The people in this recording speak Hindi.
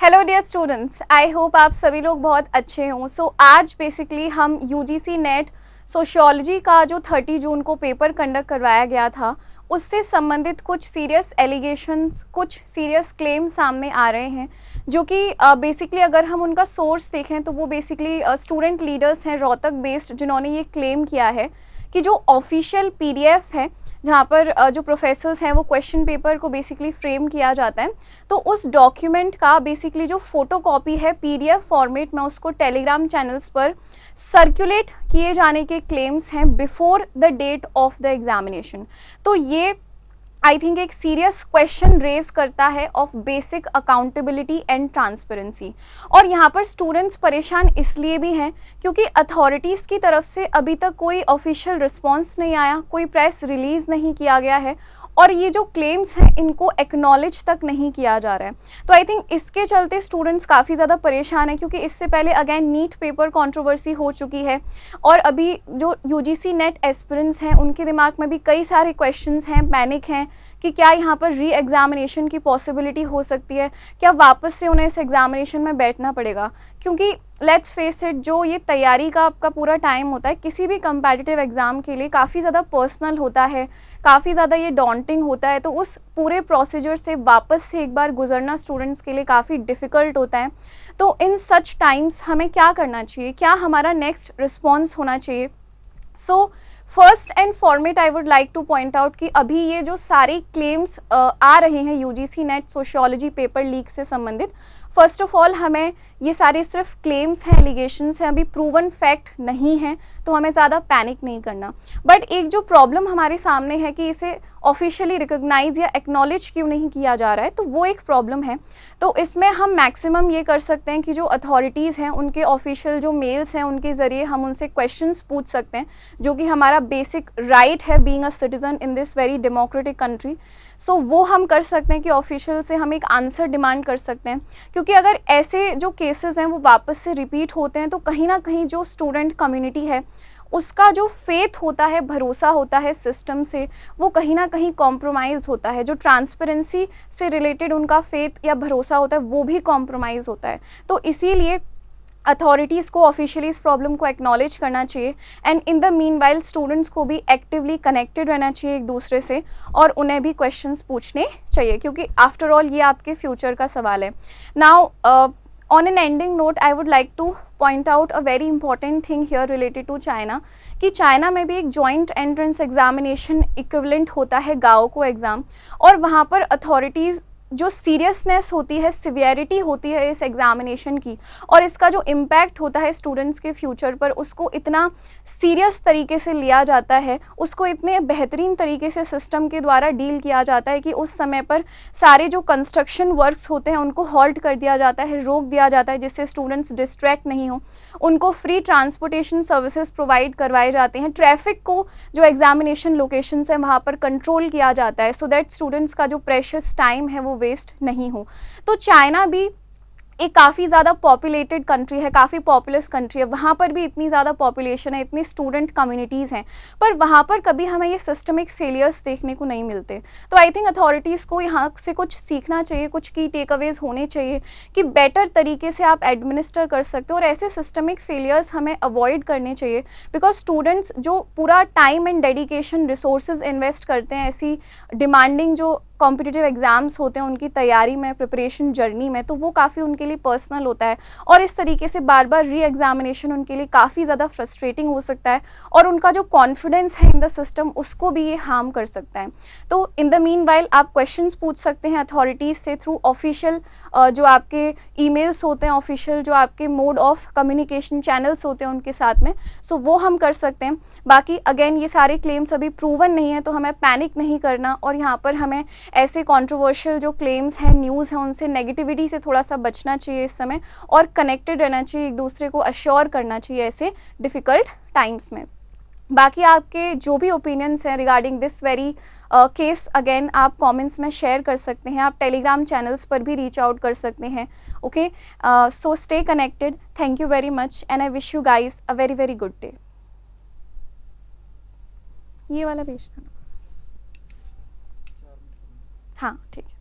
Hello dear students, I hope आप सभी लोग बहुत अच्छे हों। आज बेसिकली हम यूजीसी नेट सोशियोलॉजी का जो 30 जून को पेपर कंडक्ट करवाया गया था उससे संबंधित कुछ सीरियस एलिगेशंस, कुछ सीरियस क्लेम सामने आ रहे हैं, जो कि बेसिकली अगर हम उनका सोर्स देखें तो वो बेसिकली स्टूडेंट लीडर्स हैं रोहतक बेस्ड, जिन्होंने ये क्लेम किया है कि जो ऑफिशियल पीडीएफ है जहाँ पर जो प्रोफेसर्स हैं वो क्वेश्चन पेपर को बेसिकली फ्रेम किया जाता है, तो उस डॉक्यूमेंट का बेसिकली जो फोटोकॉपी है पीडीएफ फॉर्मेट में उसको टेलीग्राम चैनल्स पर सर्कुलेट किए जाने के क्लेम्स हैं before the date of the examination. तो ये आई थिंक एक सीरियस क्वेश्चन रेज करता है of basic accountability and transparency. और यहाँ पर स्टूडेंट्स परेशान इसलिए भी हैं क्योंकि अथॉरिटीज़ की तरफ से अभी तक कोई ऑफिशियल रिस्पांस नहीं आया, कोई प्रेस रिलीज़ नहीं किया गया है और ये जो क्लेम्स हैं इनको एक्नॉलेज तक नहीं किया जा रहा है। तो आई थिंक इसके चलते स्टूडेंट्स काफ़ी ज़्यादा परेशान हैं, क्योंकि इससे पहले अगेन नीट पेपर कंट्रोवर्सी हो चुकी है और अभी जो यूजीसी नेट एस्पिरेंट्स हैं उनके दिमाग में भी कई सारे क्वेश्चंस हैं, पैनिक हैं कि क्या यहाँ पर री एग्जामिनेशन की पॉसिबिलिटी हो सकती है, क्या वापस से उन्हें इस एग्जामिनेशन में बैठना पड़ेगा। क्योंकि लेट्स फेस इट, जो ये तैयारी का आपका पूरा टाइम होता है किसी भी कंपेटिटिव एग्ज़ाम के लिए काफ़ी ज़्यादा पर्सनल होता है, काफ़ी ज़्यादा ये डॉन्टिंग होता है। तो उस पूरे प्रोसीजर से वापस से एक बार गुजरना स्टूडेंट्स के लिए काफ़ी डिफ़िकल्ट होता है। तो इन सच टाइम्स हमें क्या करना चाहिए, क्या हमारा नेक्स्ट रिस्पॉन्स होना चाहिए। So first and format I would like to point out कि अभी ये जो सारे क्लेम्स आ रहे हैं UGC net sociology paper leak से संबंधित, फर्स्ट ऑफ ऑल हमें ये सारे सिर्फ क्लेम्स हैं, एलिगेशंस हैं, अभी प्रूवन फैक्ट नहीं है, तो हमें ज़्यादा पैनिक नहीं करना। बट एक जो प्रॉब्लम हमारे सामने है कि इसे ऑफिशियली रिकॉग्नाइज या एक्नॉलेज क्यों नहीं किया जा रहा है, तो वो एक प्रॉब्लम है। तो इसमें हम मैक्सिमम ये कर सकते हैं कि जो अथॉरिटीज़ हैं उनके ऑफिशियल जो मेल्स हैं उनके ज़रिए हम उनसे क्वेश्चंस पूछ सकते हैं, जो कि हमारा बेसिक राइट है being a citizen in this very democratic country. So वो हम कर सकते हैं कि ऑफिशियल से हम एक आंसर डिमांड कर सकते हैं, क्योंकि अगर ऐसे जो केसेस हैं वो वापस से रिपीट होते हैं तो कहीं ना कहीं जो स्टूडेंट कम्युनिटी है उसका जो फेथ होता है, भरोसा होता है सिस्टम से, वो कहीं ना कहीं कॉम्प्रोमाइज़ होता है। जो ट्रांसपेरेंसी से रिलेटेड उनका फेथ या भरोसा होता है वो भी कॉम्प्रोमाइज़ होता है। तो इसीलिए अथॉरिटीज़ को ऑफिशियली इस प्रॉब्लम को एक्नॉलेज करना चाहिए and in the meanwhile students को भी एक्टिवली कनेक्टेड रहना चाहिए एक दूसरे से और उन्हें भी क्वेश्चंस पूछने चाहिए, क्योंकि आफ्टर ऑल ये आपके फ्यूचर का सवाल है। Now on an ending note I would like to point out a very important thing here related to China, कि चाइना में भी एक जॉइंट एंट्रेंस एग्जामिनेशन इक्विवेलेंट होता है गाओको एग्ज़ाम, और वहाँ पर अथॉरिटीज़ जो सीरियसनेस होती है, सिवियरिटी होती है इस एग्जामिनेशन की और इसका जो इम्पैक्ट होता है स्टूडेंट्स के फ्यूचर पर, उसको इतना सीरियस तरीके से लिया जाता है, उसको इतने बेहतरीन तरीके से सिस्टम के द्वारा डील किया जाता है कि उस समय पर सारे जो कंस्ट्रक्शन वर्क्स होते हैं उनको हॉल्ट कर दिया जाता है, रोक दिया जाता है, जिससे स्टूडेंट्स डिस्ट्रैक्ट नहीं हो। उनको फ्री ट्रांसपोर्टेशन सर्विसेज प्रोवाइड करवाए जाते हैं, ट्रैफिक को जो एग्जामिनेशन लोकेशंस हैं वहाँ पर कंट्रोल किया जाता है, सो दैट स्टूडेंट्स का जो प्रेशियस टाइम है वो वेस्ट नहीं हो। तो चाइना भी एक काफ़ी ज़्यादा पॉपुलेटेड कंट्री है, काफ़ी पॉपुलस कंट्री है, वहाँ पर भी इतनी ज़्यादा पॉपुलेशन है, इतनी स्टूडेंट कम्युनिटीज़ हैं, पर वहाँ पर कभी हमें ये सिस्टमिक फेलियर्स देखने को नहीं मिलते। तो आई थिंक अथॉरिटीज़ को यहाँ से कुछ सीखना चाहिए, कुछ की टेक अवेज होने चाहिए कि बेटर तरीके से आप एडमिनिस्टर कर सकते हो और ऐसे सिस्टमिक फेलियर्स हमें अवॉइड करने चाहिए, बिकॉज स्टूडेंट्स जो पूरा time and dedication, resources invest करते हैं ऐसी डिमांडिंग जो कॉम्पिटिटिव एग्जाम्स होते हैं उनकी तैयारी में, प्रिपरेशन जर्नी में, तो वो काफ़ी उनके लिए पर्सनल होता है और इस तरीके से बार बार री एग्जामिनेशन उनके लिए काफ़ी ज़्यादा फ्रस्ट्रेटिंग हो सकता है और उनका जो कॉन्फिडेंस है इन द सिस्टम उसको भी ये हार्म कर सकता है। तो इन द मीन वाइल आप क्वेश्चंस पूछ सकते हैं अथॉरिटीज़ से थ्रू ऑफिशियल जो आपके ईमेल्स होते हैं, ऑफिशियल जो आपके मोड ऑफ कम्युनिकेशन चैनल्स होते हैं उनके साथ में, सो वो हम कर सकते हैं। बाकी अगेन ये सारे क्लेम्स अभी प्रूवन नहीं है तो हमें पैनिक नहीं करना और यहाँ पर हमें ऐसे कंट्रोवर्शियल जो क्लेम्स हैं, न्यूज़ हैं, उनसे नेगेटिविटी से थोड़ा सा बचना चाहिए इस समय और कनेक्टेड रहना चाहिए, एक दूसरे को अश्योर करना चाहिए ऐसे डिफ़िकल्ट टाइम्स में। बाकी आपके जो भी ओपिनियंस हैं regarding this very case, again आप कमेंट्स में शेयर कर सकते हैं, आप टेलीग्राम चैनल्स पर भी रीच आउट कर सकते हैं। Okay, so stay connected, thank you very much and I wish you guys a very very good day. ये वाला भेजना, हाँ ठीक है।